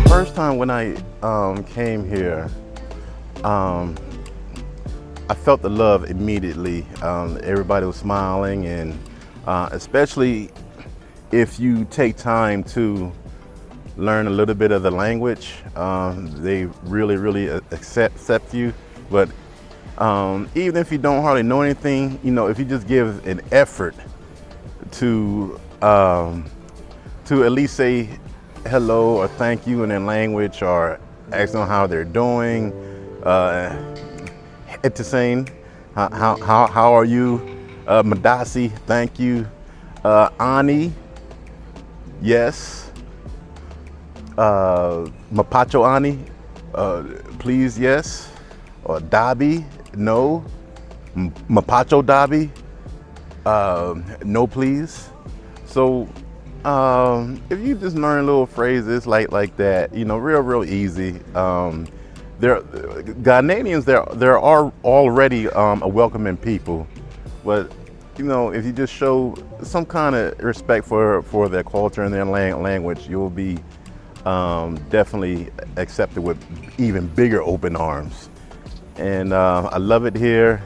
First time when I came here, I felt the love immediately. Everybody was smiling, and especially if you take time to learn a little bit of the language, they really accept you. But even if you don't hardly know anything, you know, if you just give an effort to at least say hello or thank you in their language, or ask them how they're doing. Etisane, how are you? Madasi, thank you. Ani, yes. Mapacho Ani, please, yes. Or Dabi, no. Mapacho Dabi, no, please. So if you just learn little phrases like that, you know, real easy. Ghanaians, there are already a welcoming people, but you know, if you just show some kind of respect for their culture and their language, you'll be definitely accepted with even bigger open arms. And I love it here.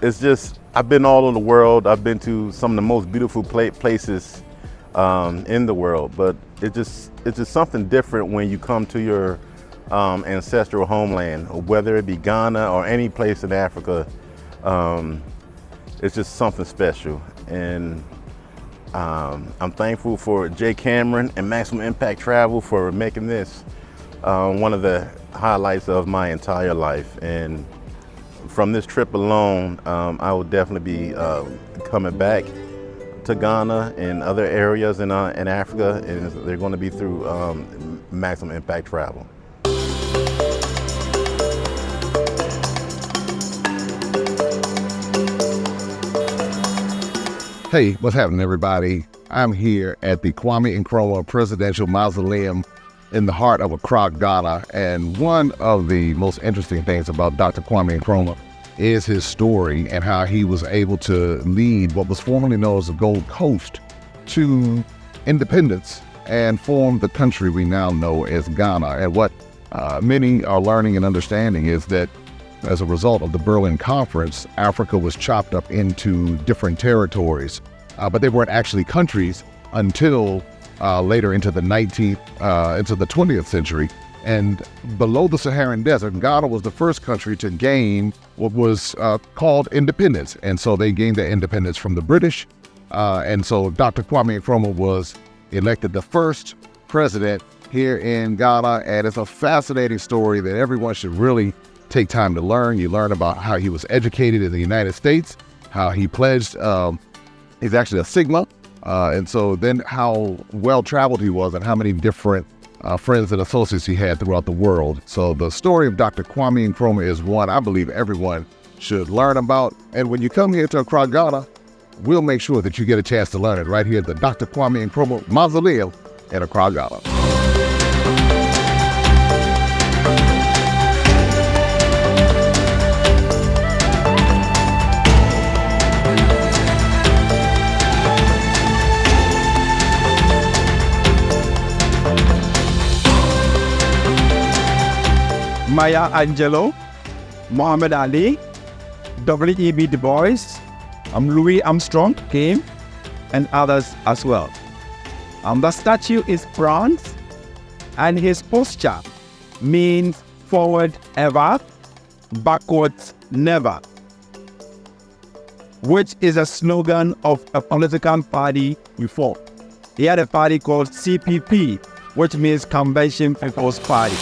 It's just, I've been all over the world. I've been to some of the most beautiful places in the world, but it's just something different when you come to your ancestral homeland, whether it be Ghana or any place in Africa. It's just something special, and I'm thankful for Jay Cameron and Maximum Impact Travel for making this one of the highlights of my entire life. And from this trip alone, I will definitely be coming back to Ghana and other areas in Africa, and they're going to be through Maximum Impact Travel. Hey, what's happening, everybody? I'm here at the Kwame Nkrumah Presidential Mausoleum in the heart of Accra, Ghana, and one of the most interesting things about Dr. Kwame Nkrumah is his story and how he was able to lead what was formerly known as the Gold Coast to independence and form the country we now know as Ghana. And what many are learning and understanding is that as a result of the Berlin Conference, Africa was chopped up into different territories, but they weren't actually countries until later into the 20th century. And below the Saharan Desert, Ghana was the first country to gain what was called independence. And so they gained their independence from the British. And so Dr. Kwame Nkrumah was elected the first president here in Ghana. And it's a fascinating story that everyone should really take time to learn. You learn about how he was educated in the United States, how he pledged, he's actually a Sigma. And so then how well-traveled he was and how many different friends and associates he had throughout the world. So the story of Dr. Kwame Nkrumah is one I believe everyone should learn about. And when you come here to Accra, Ghana, we'll make sure that you get a chance to learn it right here at the Dr. Kwame Nkrumah Mausoleum in Accra, Ghana. Maya Angelou, Muhammad Ali, W.E.B. Du Bois, Louis Armstrong came, and others as well. The statue is bronze, and his posture means forward ever, backwards never, which is a slogan of a political party before. He had a party called CPP, which means Convention People's Party.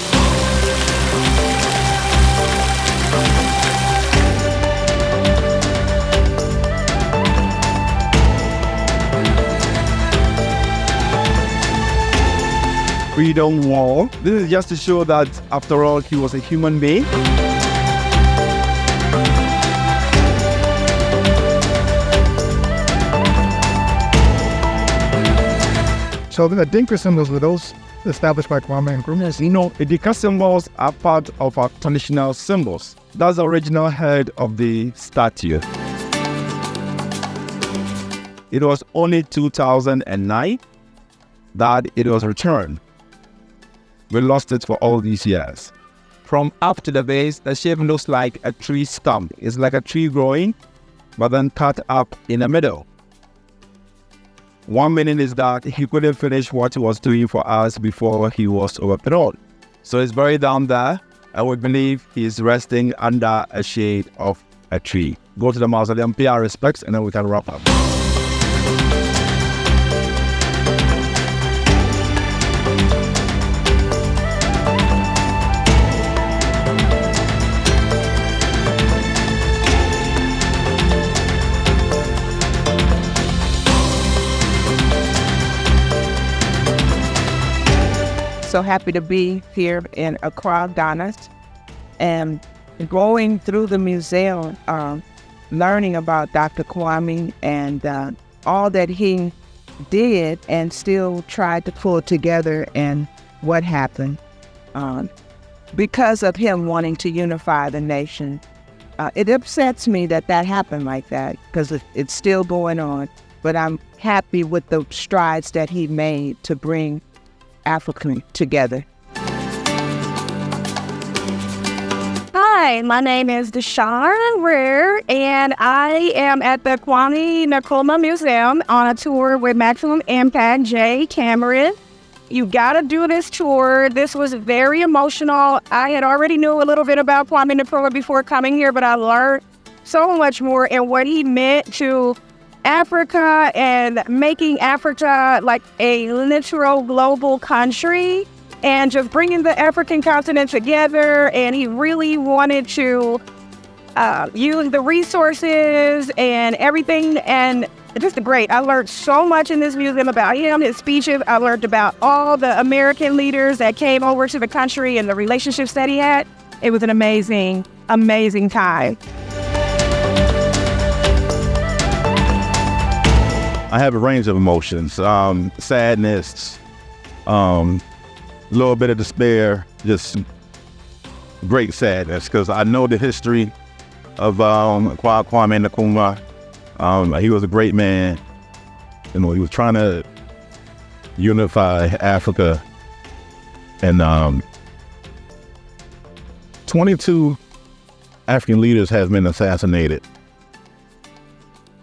Freedom Wall. This is just to show that, after all, he was a human being. So the Dinka symbols, were those established by Kwame and Nkrumah? Yes, the Dinka symbols are part of our traditional symbols. That's the original head of the statue. It was only 2009 that it was returned. We lost it for all these years. From up to the base, the shape looks like a tree stump. It's like a tree growing, but then cut up in the middle. One meaning is that he couldn't finish what he was doing for us before he was overthrown. So it's buried down there, and we believe he's resting under a shade of a tree. Go to the mausoleum, pay our respects, and then we can wrap up. So happy to be here in Accra, Ghana, and going through the museum, learning about Dr. Kwame and all that he did and still tried to pull together and what happened because of him wanting to unify the nation. It upsets me that happened like that because it's still going on, but I'm happy with the strides that he made to bring Africa together. Hi, my name is Deshawn Rare, and I am at the Kwame Nkrumah Museum on a tour with Maximum Impact Jay Cameron. You gotta do this tour. This was very emotional. I had already knew a little bit about Kwame Nkrumah before coming here, but I learned so much more and what he meant to Africa and making Africa like a literal global country and just bringing the African continent together. And he really wanted to use the resources and everything. And just great. I learned so much in this museum about him, his speeches. I learned about all the American leaders that came over to the country and the relationships that he had. It was an amazing, amazing time. I have a range of emotions, sadness, a little bit of despair, just great sadness, because I know the history of Kwame Nkrumah. He was a great man. He was trying to unify Africa, and 22 African leaders have been assassinated,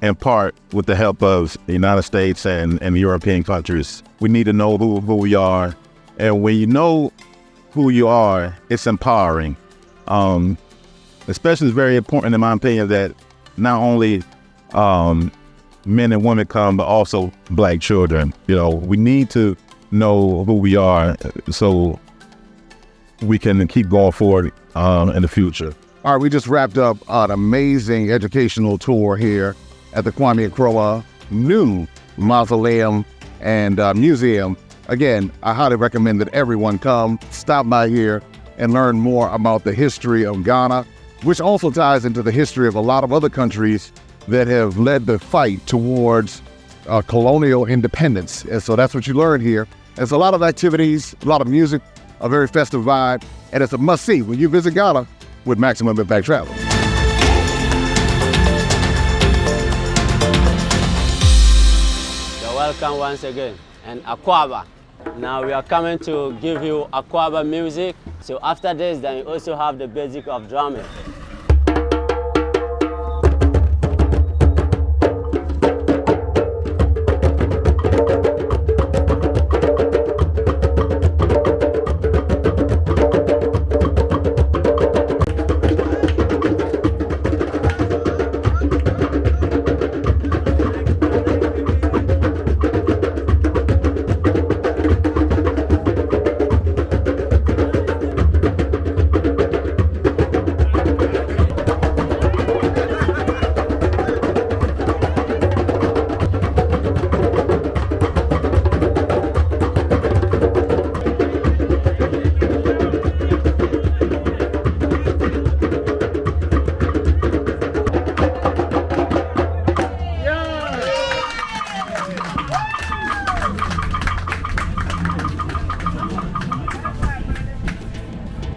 in part with the help of the United States and European countries. We need to know who we are. And when you know who you are, it's empowering. Especially it's very important, in my opinion, that not only men and women come, but also Black children. We need to know who we are so we can keep going forward in the future. All right, we just wrapped up an amazing educational tour here at the Kwame Nkrumah new Mausoleum and Museum. Again, I highly recommend that everyone come, stop by here, and learn more about the history of Ghana, which also ties into the history of a lot of other countries that have led the fight towards colonial independence. And so that's what you learn here. There's a lot of activities, a lot of music, a very festive vibe, and it's a must-see when you visit Ghana with Maximum Impact Travel. Welcome once again, and Akwaba. Now we are coming to give you Akwaba music. So after this, then you also have the basic of drumming.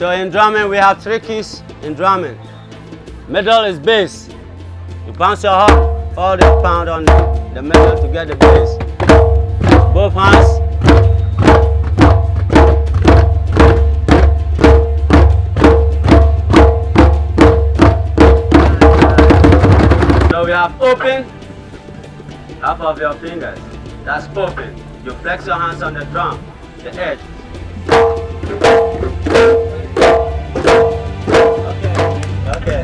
So in drumming, we have 3 keys in drumming. Middle is bass. You bounce your heart, all the pound on the middle to get the bass. Both hands. So we have open, half of your fingers. That's open. You flex your hands on the drum, the edge. Okay.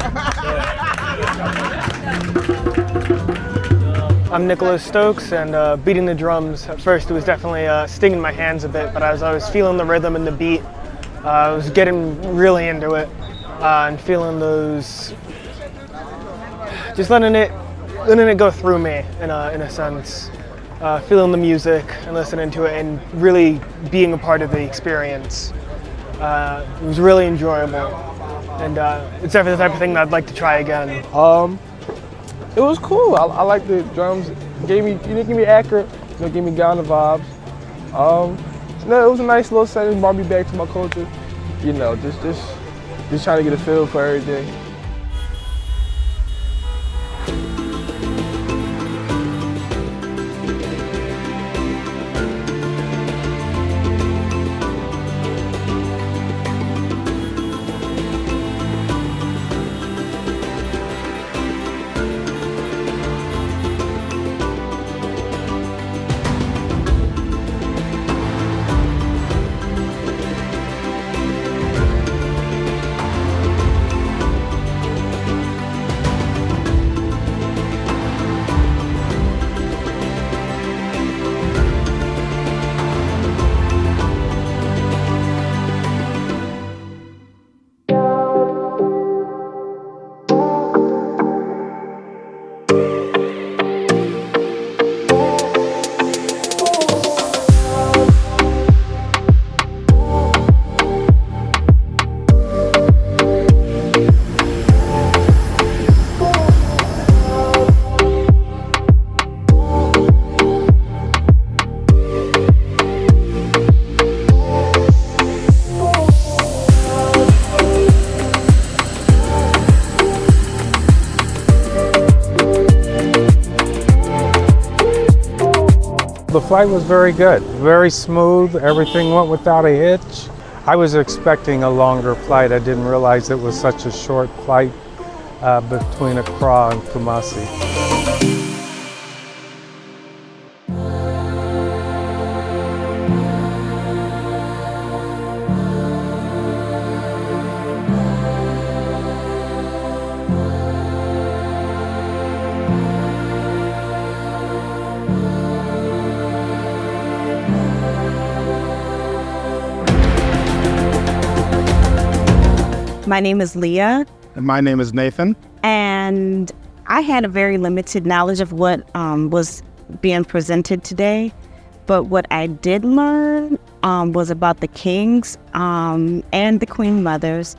I'm Nicholas Stokes, and beating the drums, at first it was definitely stinging my hands a bit, but as I was feeling the rhythm and the beat, I was getting really into it and feeling those, just letting it go through me in a sense, feeling the music and listening to it and really being a part of the experience. It was really enjoyable, and it's definitely the type of thing that I'd like to try again. It was cool. I like the drums. You didn't give me accurate, gave me Ghana vibes. No, it was a nice little setting. Brought me back to my culture. Just trying to get a feel for everything. The flight was very good, very smooth. Everything went without a hitch. I was expecting a longer flight. I didn't realize it was such a short flight between Accra and Kumasi. My name is Leah. And my name is Nathan. And I had a very limited knowledge of what was being presented today. But what I did learn was about the kings and the queen mothers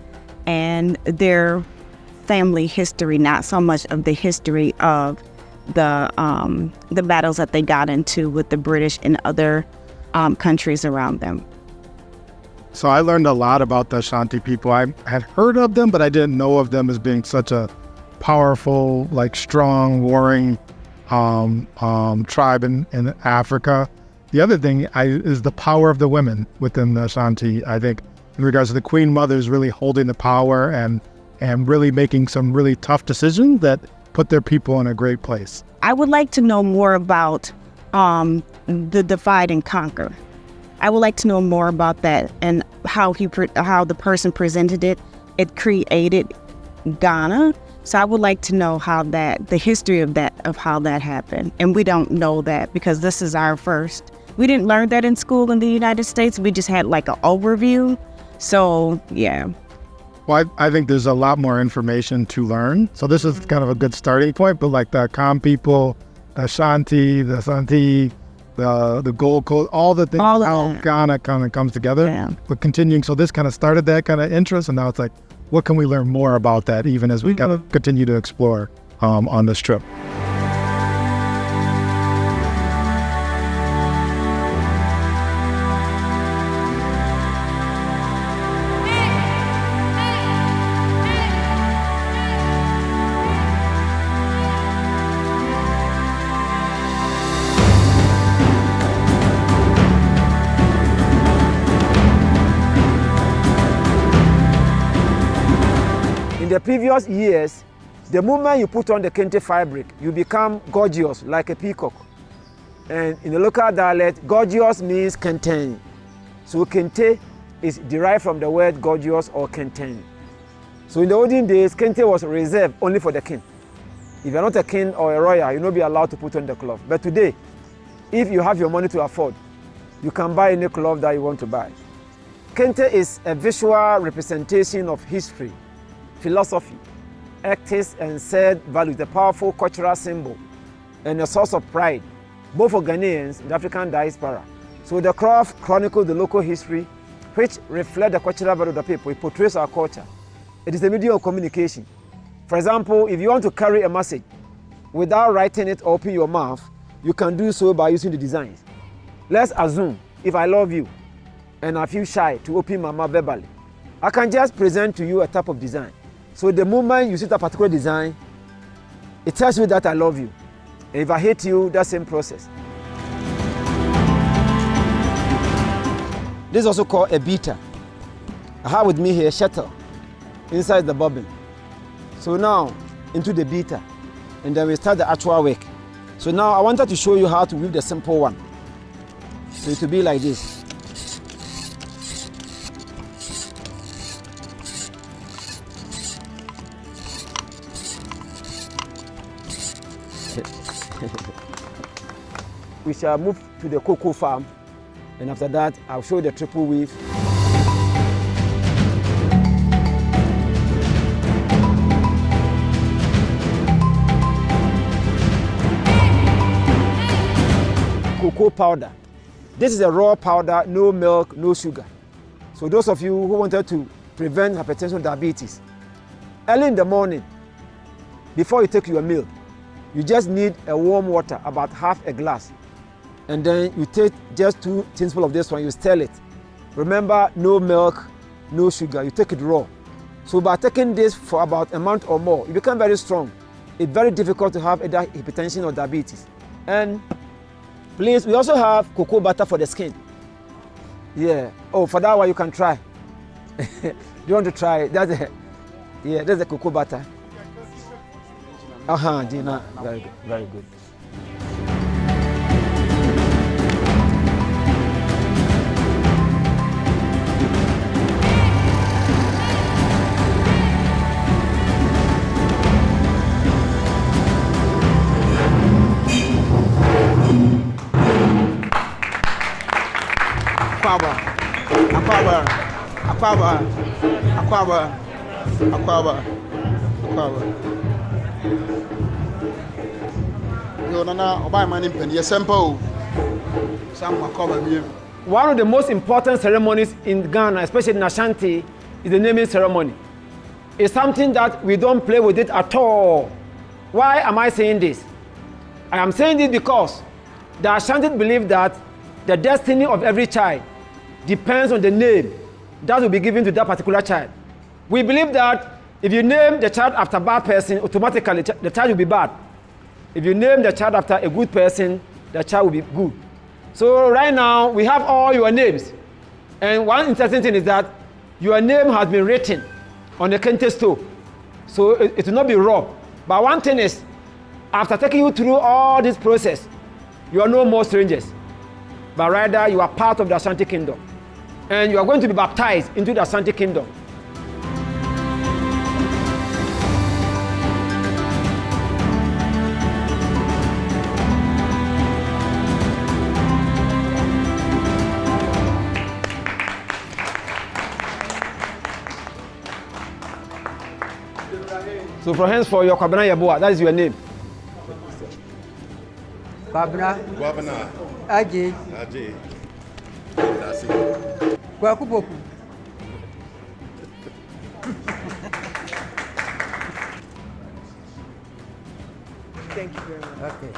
and their family history, not so much of the history of the battles that they got into with the British and other countries around them. So I learned a lot about the Ashanti people. I had heard of them, but I didn't know of them as being such a powerful, strong, warring tribe in Africa. The other thing is the power of the women within the Ashanti. I think in regards to the queen mothers really holding the power and really making some really tough decisions that put their people in a great place. I would like to know more about the divide and conquer. I would like to know more about that and how the person presented it. It created Ghana. So I would like to know the history of how that happened. And we don't know that because this is our first. We didn't learn that in school in the United States. We just had an overview. So, yeah. Well, I think there's a lot more information to learn. So this is kind of a good starting point, but the Kam people, the Ashanti, the Santi, the Gold Coast, all the things, how Ghana kind of comes together. Yeah. But continuing, so this kind of started that kind of interest, and now it's what can we learn more about that even as we kind of continue to explore on this trip. the previous years, the moment you put on the Kente fabric, you become gorgeous like a peacock. And in the local dialect, gorgeous means Kente. So Kente is derived from the word gorgeous or Kente. So in the olden days, Kente was reserved only for the king. If you're not a king or a royal, you'll not be allowed to put on the cloth. But today, if you have your money to afford, you can buy any cloth that you want to buy. Kente is a visual representation of history, philosophy, ethics, and shared values, a powerful cultural symbol and a source of pride, both for Ghanaians and the African diaspora. So the cloth chronicles the local history, which reflects the cultural value of the people. It portrays our culture. It is a medium of communication. For example, if you want to carry a message without writing it or open your mouth, you can do so by using the designs. Let's assume if I love you and I feel shy to open my mouth verbally, I can just present to you a type of design. So the moment you see that particular design, it tells you that I love you. And if I hate you, that same process. This is also called a beater. I have with me here a shuttle inside the bobbin. So now into the beater, and then we start the actual work. So now I wanted to show you how to weave the simple one. So it will be like this. We shall move to the cocoa farm, and after that I'll show you the triple weave. Cocoa powder. This is a raw powder, no milk, no sugar. So those of you who wanted to prevent hypertension, diabetes, early in the morning, before you take your meal, you just need a warm water, about half a glass. And then you take just 2 teaspoons of this one, you stir it. Remember, no milk, no sugar, you take it raw. So by taking this for about a month or more, you become very strong. It's very difficult to have either hypertension or diabetes. And please, we also have cocoa butter for the skin. Yeah. Oh, for that one you can try. You want to try? That's the cocoa butter. Gina. Very good. Very good. Akwaba. One of the most important ceremonies in Ghana, especially in Ashanti, is the naming ceremony. It's something that we don't play with it at all. Why am I saying this? I am saying this because the Ashanti believe that the destiny of every child depends on the name that will be given to that particular child. We believe that if you name the child after a bad person, automatically the child will be bad. If you name the child after a good person, the child will be good. So right now, we have all your names. And one interesting thing is that your name has been written on the Kente stone. So it will not be robbed. But one thing is, after taking you through all this process, you are no more strangers. But rather, you are part of the Ashanti kingdom. And you are going to be baptized into the Ashanti kingdom. So from henceforth, your Kwabena Yabua, that is your name. Kwabena. Aji. Kwakuboku. Thank you very much. Okay.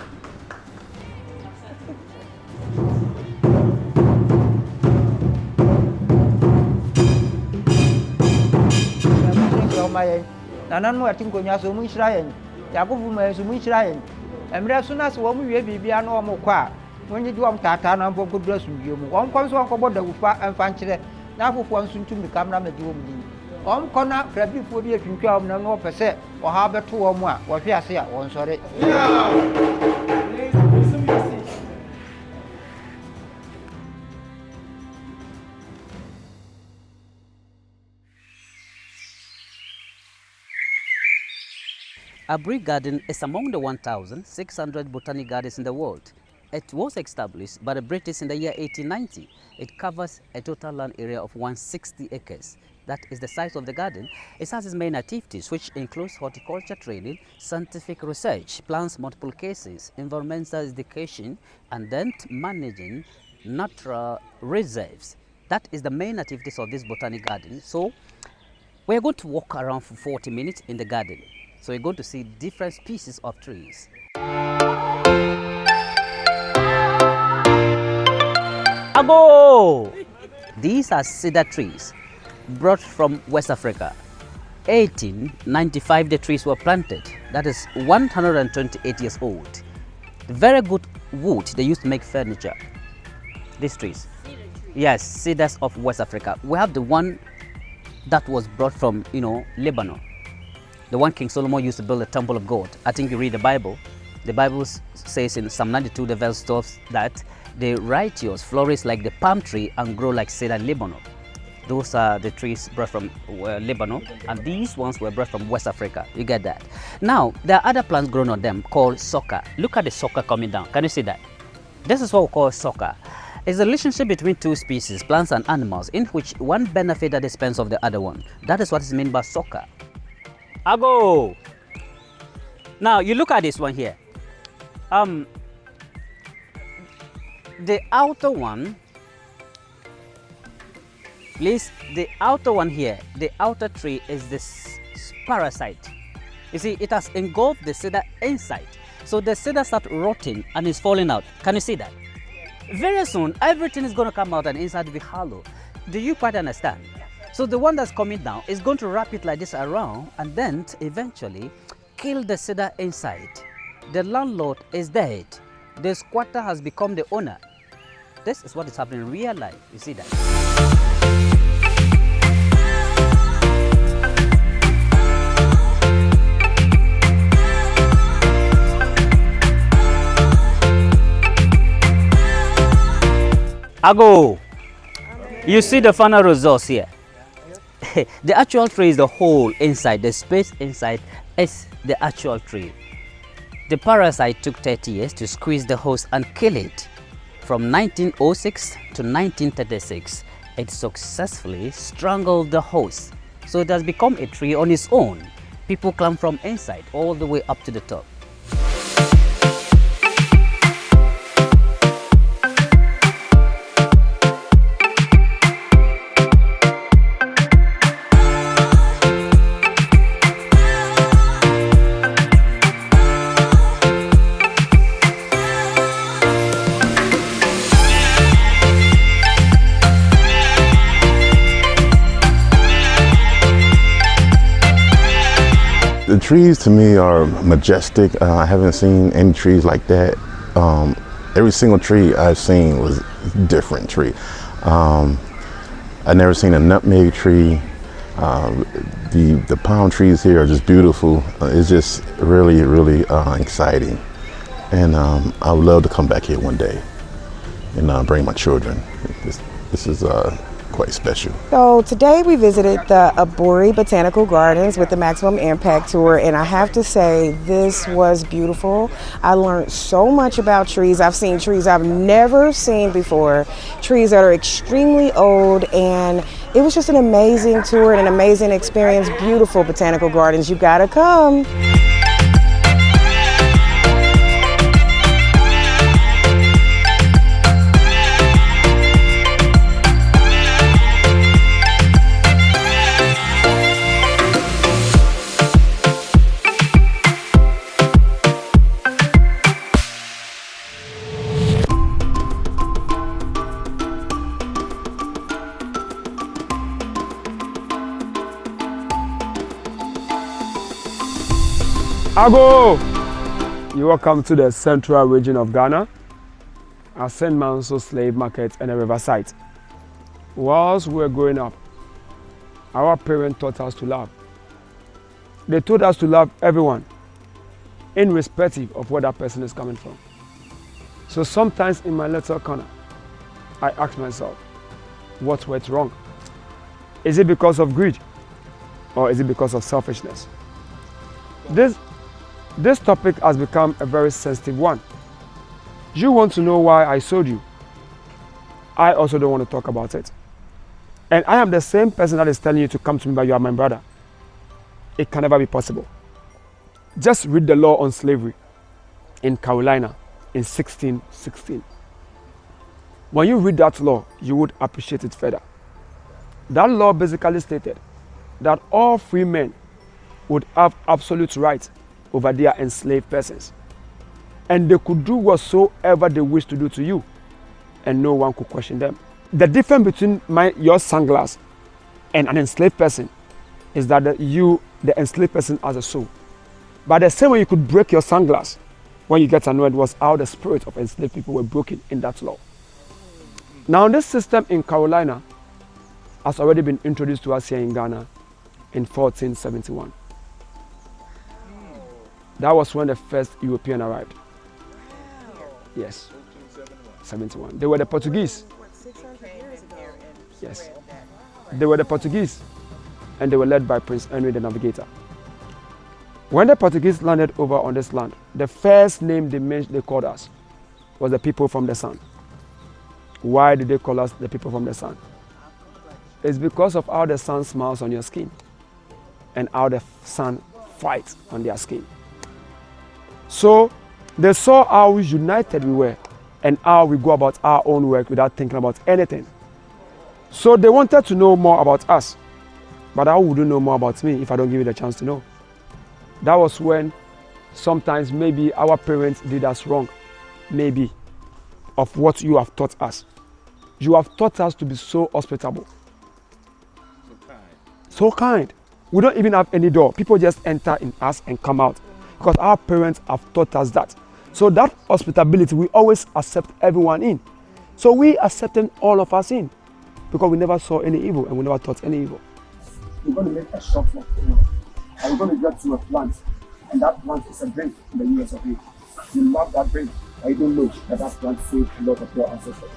Nananu ati nkonya so mu Israel. Yakobu ma so mu Israel. Emre so na so wo mu wie bibia na wo mu kwa. Wonye di wom tata na mpo kodura sumbiyo mu. Won kwam so won kobo da wufa amfa nkyere. Na afofo nso ntumi kamera ma di wo mu din. kɔ na krabifoɔ bi atwintwa wɔn na wɔpɛ sɛ ɔha bɛto wɔn a wɔhwe ase a wɔn sɔre. Aburi Garden is among the 1,600 botanic gardens in the world. It was established by the British in the year 1890. It covers a total land area of 160 acres. That is the size of the garden. It has its main activities, which includes horticulture training, scientific research, plants multiple cases, environmental education, and then managing natural reserves. That is the main activities of this botanic garden. So we're going to walk around for 40 minutes in the garden. So you're going to see different species of trees. Ago! These are cedar trees brought from West Africa. 1895 the trees were planted. That is 128 years old. Very good wood they used to make furniture. These trees. Yes, cedars of West Africa. We have the one that was brought from, Lebanon. The one King Solomon used to build the temple of God. I think you read the Bible. The Bible says in Psalm 92, the verse 12, that the righteous flourish like the palm tree and grow like cedar in Lebanon. Those are the trees brought from Lebanon, and these ones were brought from West Africa. You get that? Now, there are other plants grown on them called sucker. Look at the sucker coming down. Can you see that? This is what we call sucker. It's a relationship between two species, plants and animals, in which one benefits at the expense of the other one. That is what is meant by sucker. Ago. Now you look at this one here. The outer one, please. The outer one here, the outer tree is this parasite. You see, it has engulfed the cedar inside. So the cedar starts rotting and is falling out. Can you see that? Very soon, everything is going to come out and inside will be hollow. Do you quite understand? So the one that's coming down is going to wrap it like this around and then eventually kill the cedar inside. The landlord is dead. The squatter has become the owner. This is what is happening in real life. You see that? Ago, you see the final results here. The actual tree is the hole inside. The space inside is the actual tree. The parasite took 30 years to squeeze the host and kill it. From 1906 to 1936, it successfully strangled the host. So it has become a tree on its own. People climb from inside all the way up to the top. The trees to me are majestic. I haven't seen any trees like that. Every single tree I've seen was a different tree. I've never seen a nutmeg tree. The palm trees here are just beautiful. It's just really, really exciting. And I would love to come back here one day and bring my children. This is quite special. So today we visited the Aburi Botanical Gardens with the Maximum Impact Tour, and I have to say this was beautiful. I learned so much about trees. I've seen trees I've never seen before, trees that are extremely old, and it was just an amazing tour and an amazing experience. Beautiful botanical gardens. You gotta come. Ago! You're welcome to the central region of Ghana, a St. Manso slave market and a riverside. Whilst we were growing up, our parents taught us to love. They told us to love everyone, irrespective of where that person is coming from. So sometimes in my little corner, I ask myself, what went wrong? Is it because of greed? Or is it because of selfishness? This topic has become a very sensitive one. You want to know why I sold you. I also don't want to talk about it. And I am the same person that is telling you to come to me, but you are my brother. It can never be possible. Just read the law on slavery in Carolina in 1616. When you read that law, you would appreciate it further. That law basically stated that all free men would have absolute right over their enslaved persons. And they could do whatsoever they wish to do to you, and no one could question them. The difference between your sunglass and an enslaved person is that the enslaved person has a soul. But the same way you could break your sunglass when you get annoyed was how the spirit of enslaved people were broken in that law. Now this system in Carolina has already been introduced to us here in Ghana in 1471. That was when the first European arrived. Yes, 71. They were the Portuguese. Yes, they were the Portuguese, and they were led by Prince Henry the Navigator. When the Portuguese landed over on this land, the first name they called us was the people from the sun. Why did they call us the people from the sun? It's because of how the sun smiles on your skin and how the sun fights on their skin. So they saw how united we were and how we go about our own work without thinking about anything. So they wanted to know more about us. But how would you know more about me if I don't give you the chance to know? That was when sometimes maybe our parents did us wrong, maybe, of what you have taught us. You have taught us to be so hospitable. So kind. We don't even have any door. People just enter in us and come out because our parents have taught us that. So that hospitality, we always accept everyone in. So we accepted all of us in because we never saw any evil and we never taught any evil. We're going to make a shop for everyone. And we're going to get to a plant, and that plant is a drink in the US of A. You love that drink, but you don't know that that plant saved a lot of your ancestors.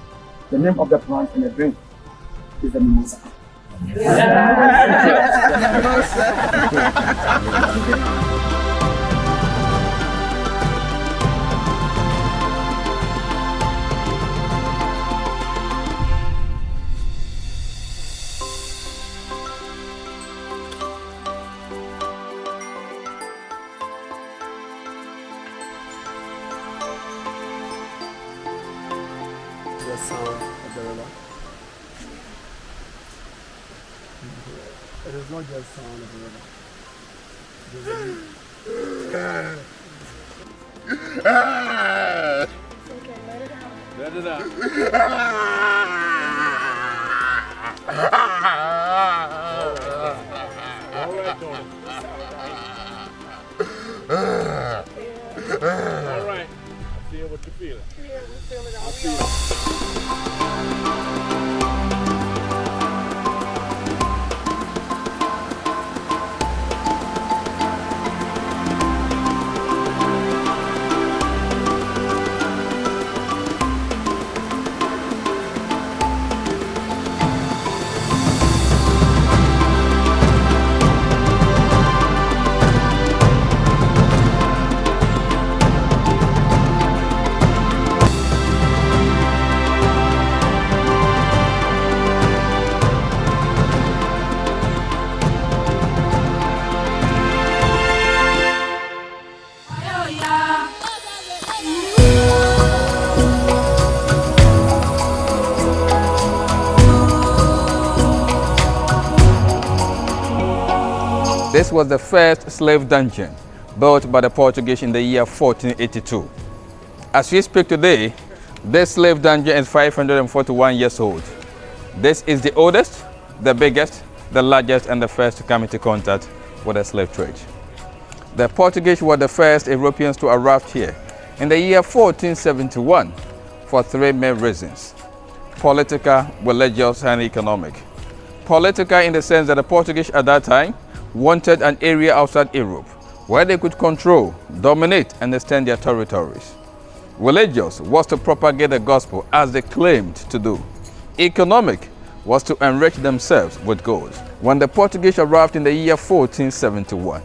The name of the plant and the drink is the mimosa. The sound of the river. It is not just sound of the river. Let it out. All right, Tony. All right. I feel what you're feeling. Yeah, we feel it all. I feel it. This was the first slave dungeon built by the Portuguese in the year 1482. As we speak today, this slave dungeon is 541 years old. This is the oldest, the biggest, the largest, and the first to come into contact with the slave trade. The Portuguese were the first Europeans to arrive here in the year 1471 for three main reasons: political, religious, and economic. Political in the sense that the Portuguese at that time wanted an area outside Europe where they could control, dominate, and extend their territories. Religious was to propagate the gospel as they claimed to do. Economic was to enrich themselves with gold. When the Portuguese arrived in the year 1471,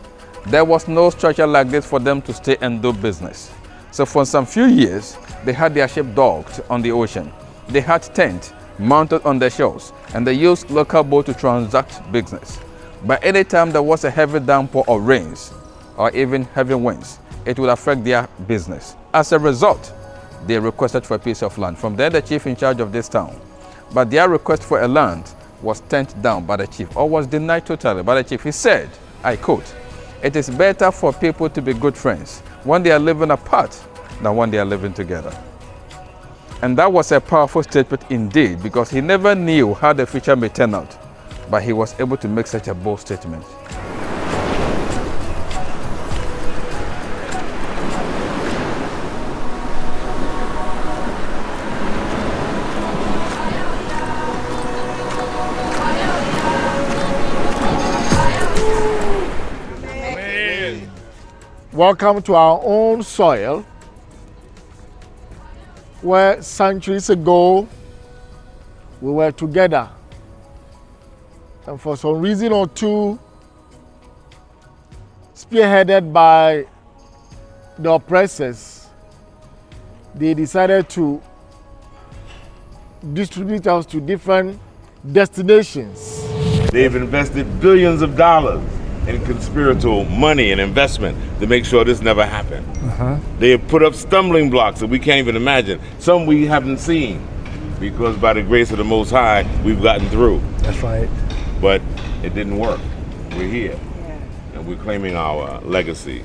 there was no structure like this for them to stay and do business. So for some few years, they had their ship docked on the ocean. They had tents mounted on the shores, and they used local boats to transact business. But any time there was a heavy downpour or rains, or even heavy winds, it would affect their business. As a result, they requested for a piece of land. From there, the chief in charge of this town. But their request for a land was turned down by the chief, or was denied totally by the chief. He said, I quote, "It is better for people to be good friends when they are living apart than when they are living together." And that was a powerful statement indeed, because he never knew how the future may turn out, but he was able to make such a bold statement. Welcome to our own soil, where centuries ago we were together, and for some reason or two, spearheaded by the oppressors, they decided to distribute us to different destinations. They've invested billions of dollars in conspiratorial money and investment to make sure this never happened. They have put up stumbling blocks that we can't even imagine. Some we haven't seen, because by the grace of the Most High, we've gotten through. That's right. But it didn't work. We're here. And we're claiming our legacy.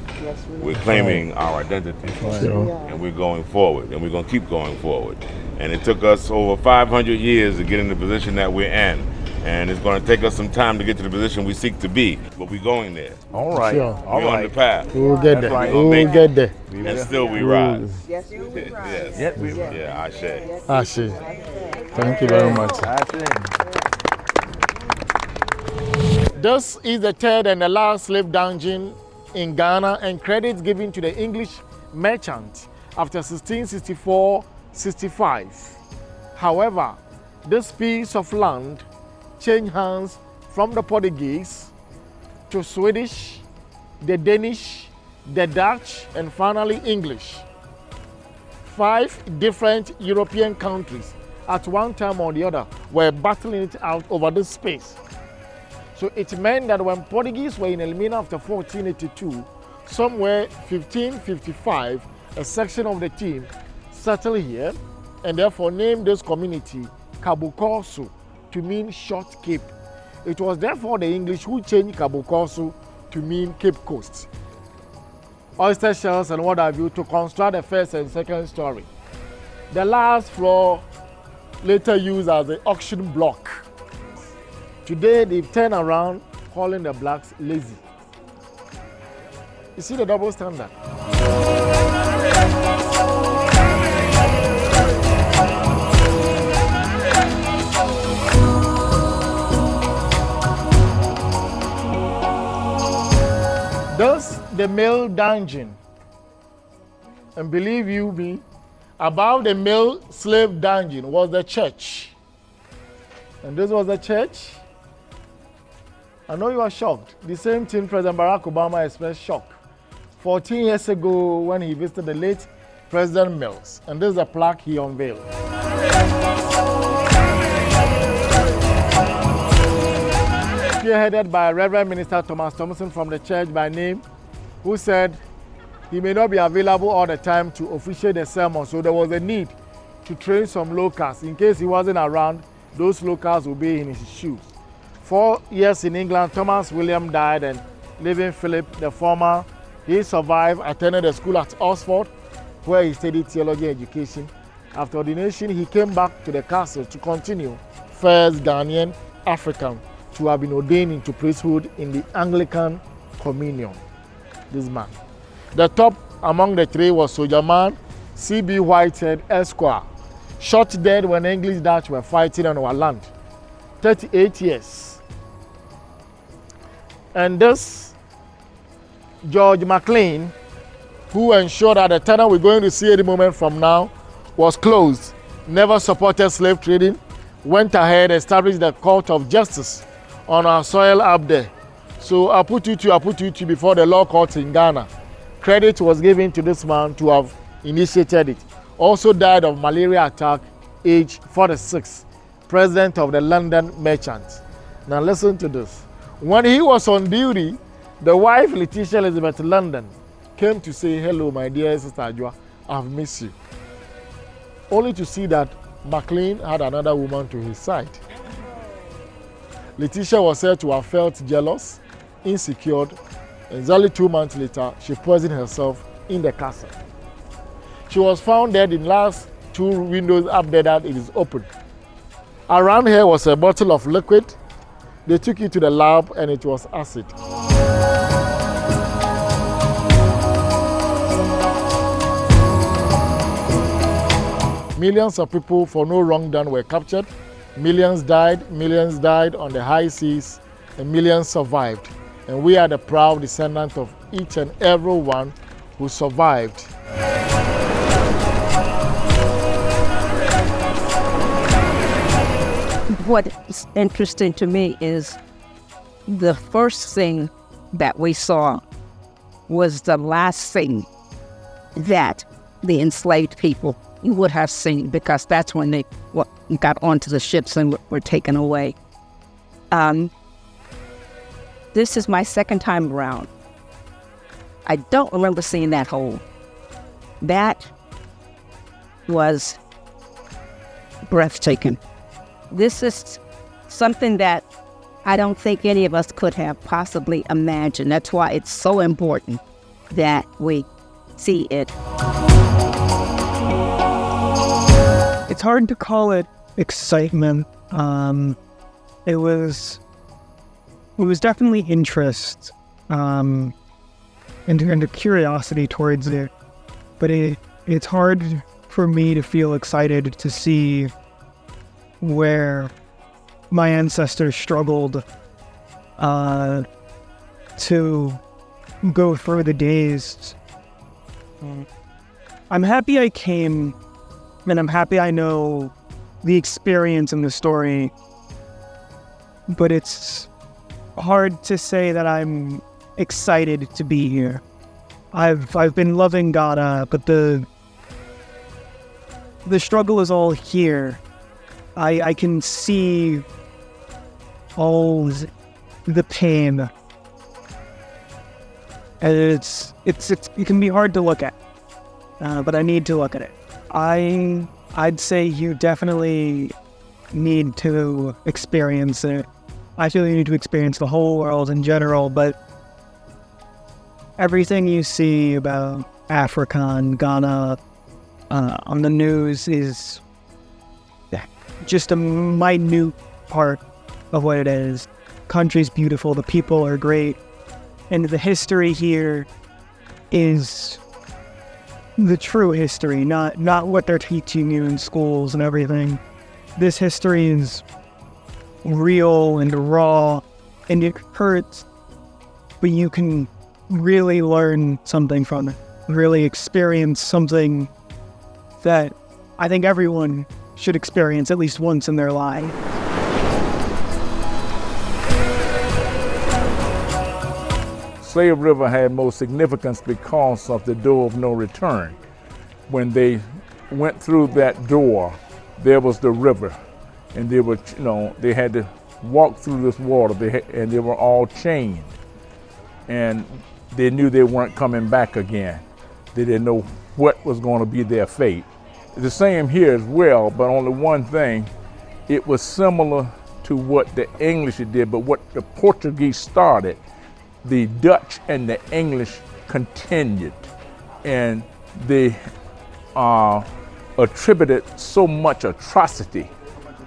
We're claiming our identity. And we're going forward. And we're going to keep going forward. And it took us over 500 years to get in the position that we're in. And it's going to take us some time to get to the position we seek to be, but we're going there. All right. Sure. We're on the path. We'll get there. Right. We'll get there. And still we rise. Yes, we rise. Yes. Yeah, Ashe. Ashe. Thank you very much. This is the third and the last slave dungeon in Ghana, and credits given to the English merchant after 1664-65. However, this piece of land changed hands from the Portuguese to Swedish, the Danish, the Dutch, and finally English. 5 different European countries at one time or the other were battling it out over this space. So it meant that when Portuguese were in Elmina after 1482, somewhere 1555, a section of the team settled here and therefore named this community Cabo Corso, to mean short cape. It was therefore the English who changed Cabo Corso to mean Cape Coast. Oyster shells and what have you to construct the first and second story. The last floor later used as the auction block. Today they've turned around calling the blacks lazy. You see the double standard? Thus, the male dungeon, and believe you me, above the male slave dungeon was the church. And this was the church. I know you are shocked. The same thing President Barack Obama expressed shock 14 years ago when he visited the late President Mills. And this is a plaque he unveiled. Spearheaded by Reverend Minister Thomas Thompson from the church by name, who said he may not be available all the time to officiate the sermon, so there was a need to train some locals. In case he wasn't around, those locals would be in his shoes. 4 years in England, Thomas William died, and living Philip, the former, he survived, attended a school at Oxford, where he studied theology education. After ordination, he came back to the castle to continue, first Ghanaian African to have been ordained into priesthood in the Anglican Communion. This man. The top among the 3 was soldier man C.B. Whitehead, Esquire, shot dead when English Dutch were fighting on our land. 38 years. And this George McLean, who ensured that the tunnel we're going to see any moment from now was closed, never supported slave trading, went ahead and established the court of justice on our soil up there. So I put you before the law courts in Ghana. Credit was given to this man to have initiated it. Also died of malaria attack, age 46, president of the London Merchants. Now listen to this. When he was on duty, the wife, Letitia Elizabeth London, came to say, hello, my dear sister Ajua, I've missed you. Only to see that McLean had another woman to his side. Letitia was said to have felt jealous, insecure, and exactly 2 months later, she poisoned herself in the castle. She was found dead in last 2 windows up there that it is open. Around her was a bottle of liquid. They took it to the lab and it was acid. Millions of people for no wrong done were captured. Millions died on the high seas, and millions survived. And we are the proud descendants of each and every one who survived. What is interesting to me is the first thing that we saw was the last thing that the enslaved people would have seen, because that's when they got onto the ships and were taken away. This is my second time around. I don't remember seeing that hole. That was breathtaking. This is something that I don't think any of us could have possibly imagined. That's why it's so important that we see it. It's hard to call it excitement. It was definitely interest and a curiosity towards it, but it's hard for me to feel excited to see where my ancestors struggled to go through the days. I'm happy I came, and I'm happy I know the experience and the story, but it's hard to say that I'm excited to be here. I've been loving Ghana, but the struggle is all here. I can see all the pain, and it can be hard to look at, but I need to look at it. I'd say you definitely need to experience it. I feel you need to experience the whole world in general, but everything you see about Africa and Ghana on the news is just a minute part of what it is. Country's beautiful, the people are great, and the history here is the true history, not what they're teaching you in schools and everything. This history is real and raw, and it hurts, but you can really learn something from it, really experience something that I think everyone should experience at least once in their life. Slave River had most significance because of the door of no return. When they went through that door, there was the river, and they were, they had to walk through this water, and they were all chained, and they knew they weren't coming back again. They didn't know what was going to be their fate. The same here as well, but only one thing, it was similar to what the English did, but what the Portuguese started, the Dutch and the English continued, and they attributed so much atrocity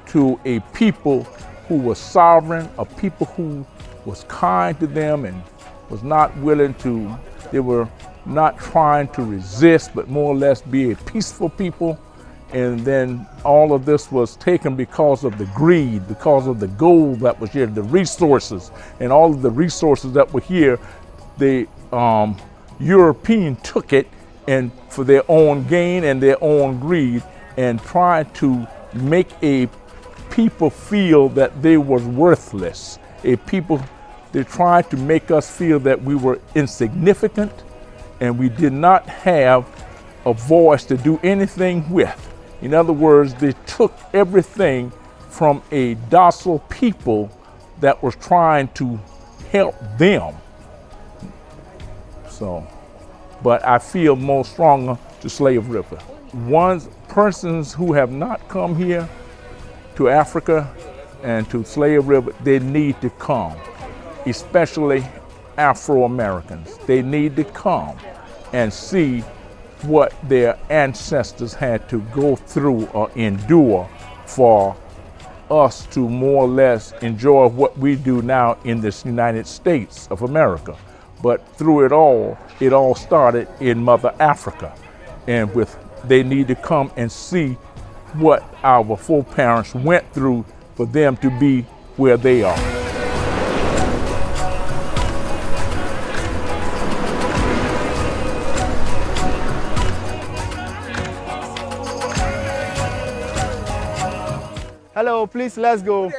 to a people who was sovereign, a people who was kind to them and was not willing to, they were not trying to resist, but more or less be a peaceful people. And then all of this was taken because of the greed, because of the gold that was here, the resources, and all of the resources that were here. The European took it and for their own gain and their own greed, and tried to make a people feel that they were worthless. They tried to make us feel that we were insignificant and we did not have a voice to do anything with. In other words, they took everything from a docile people that was trying to help them. So, but I feel more stronger to Slave River. Persons who have not come here to Africa and to Slave River, they need to come, especially Afro-Americans. They need to come and see what their ancestors had to go through or endure for us to more or less enjoy what we do now in this United States of America. But through it all started in Mother Africa. And they need to come and see what our foreparents went through for them to be where they are. Hello, please, let's go.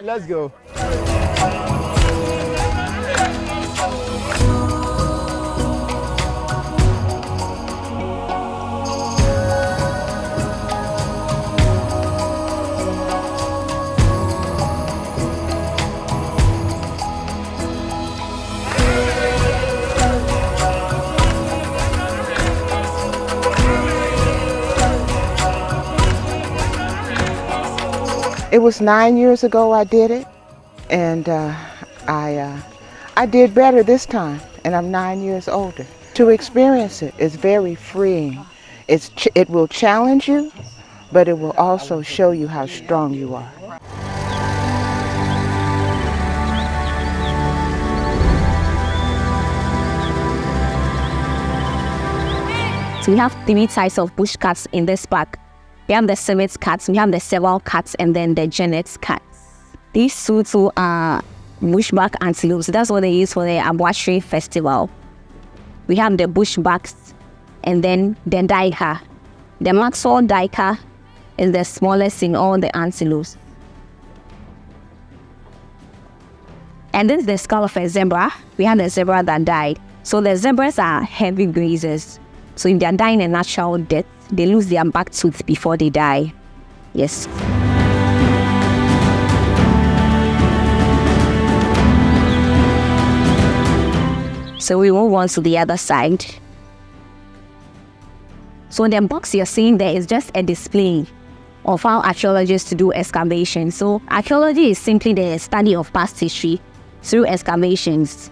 Let's go. It was 9 years ago I did it, and I did better this time, and I'm 9 years older. To experience it is very freeing. It will challenge you, but it will also show you how strong you are. So we have 3 types of bush cats in this park. We have the civet cats, we have the several cats, and then the genet cats. These two are bushback antelopes. That's what they use for the Aburi festival. We have the bushbacks and then the daika. The Maxwell daika is the smallest in all the antelopes. And this is the skull of a zebra. We have the zebra that died. So the zebras are heavy grazers. So if they are dying a natural death, they lose their back tooth before they die. Yes. So we move on to the other side. So the box you're seeing there is just a display of how archaeologists do excavation. So archaeology is simply the study of past history through excavations.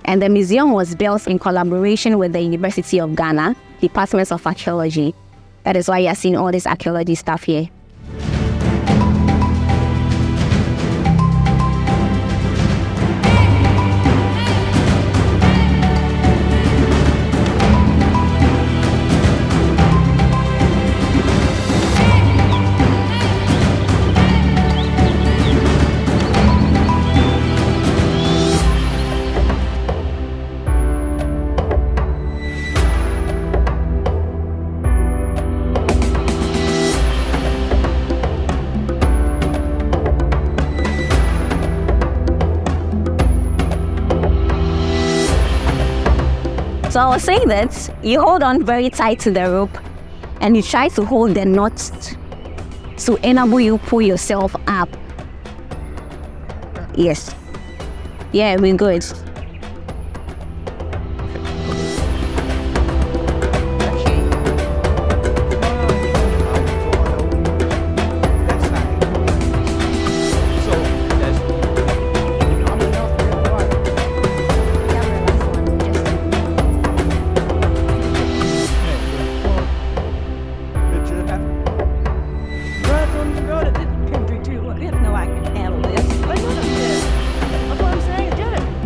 And the museum was built in collaboration with the University of Ghana, Department of Archaeology. That is why you're seeing all this archaeology stuff here. So I was saying that you hold on very tight to the rope and you try to hold the knot to enable you pull yourself up. Yes. Yeah, we're good.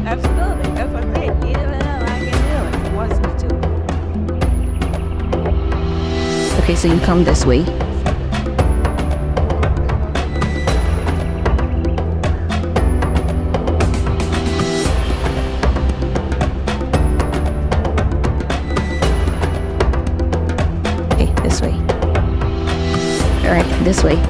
Absolutely. Okay, so you come this way. Okay, this way. All right, this way.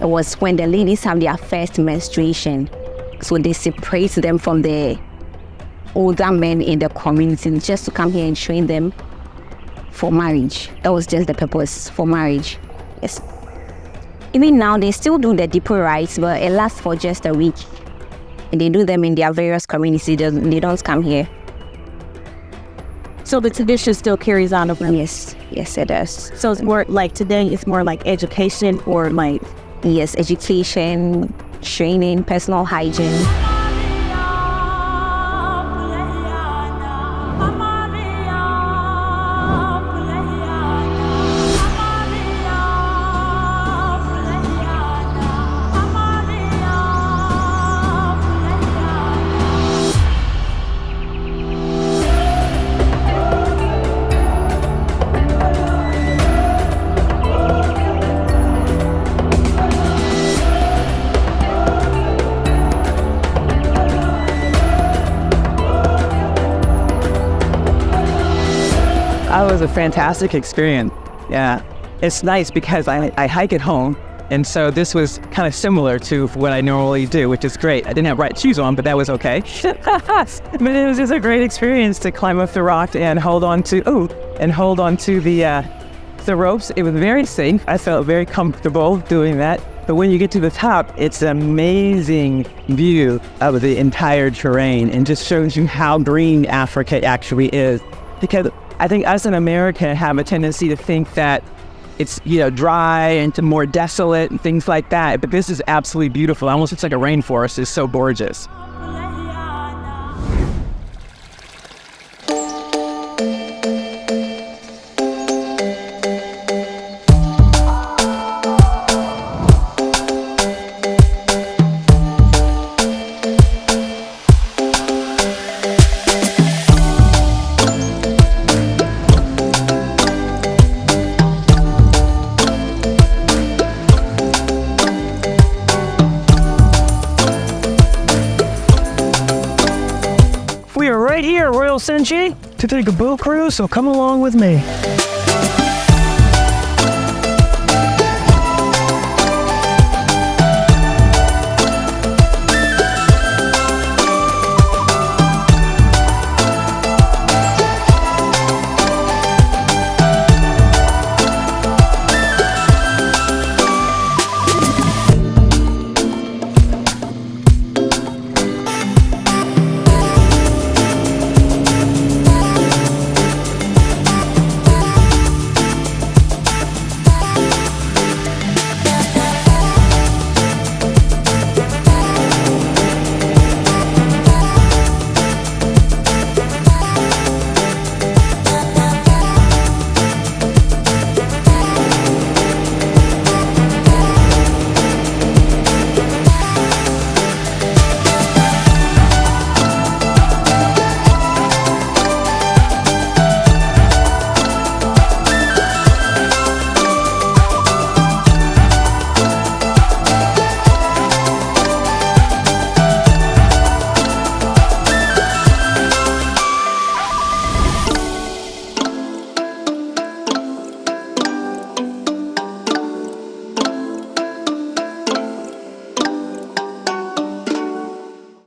Was when the ladies have their first menstruation. So they separate them from the older men in the community just to come here and train them for marriage. That was just the purpose, for marriage. Yes. Even now, they still do the deeper rites, but it lasts for just a week. And they do them in their various communities. They don't come here. So the tradition still carries on over? Yes, yes it does. So it's more like today, it's more like education or like? Yes, education, training, personal hygiene. That was a fantastic experience. Yeah, it's nice because I hike at home, and so this was kind of similar to what I normally do, which is great. I didn't have right shoes on, but that was okay. But it was just a great experience to climb up the rock and hold on to the ropes. It was very safe. I felt very comfortable doing that. But when you get to the top, it's an amazing view of the entire terrain and just shows you how green Africa actually is. Because I think us in America have a tendency to think that it's, dry and more desolate and things like that. But this is absolutely beautiful. Almost looks like a rainforest. It's so gorgeous. Senji to take a boat cruise, so come along with me.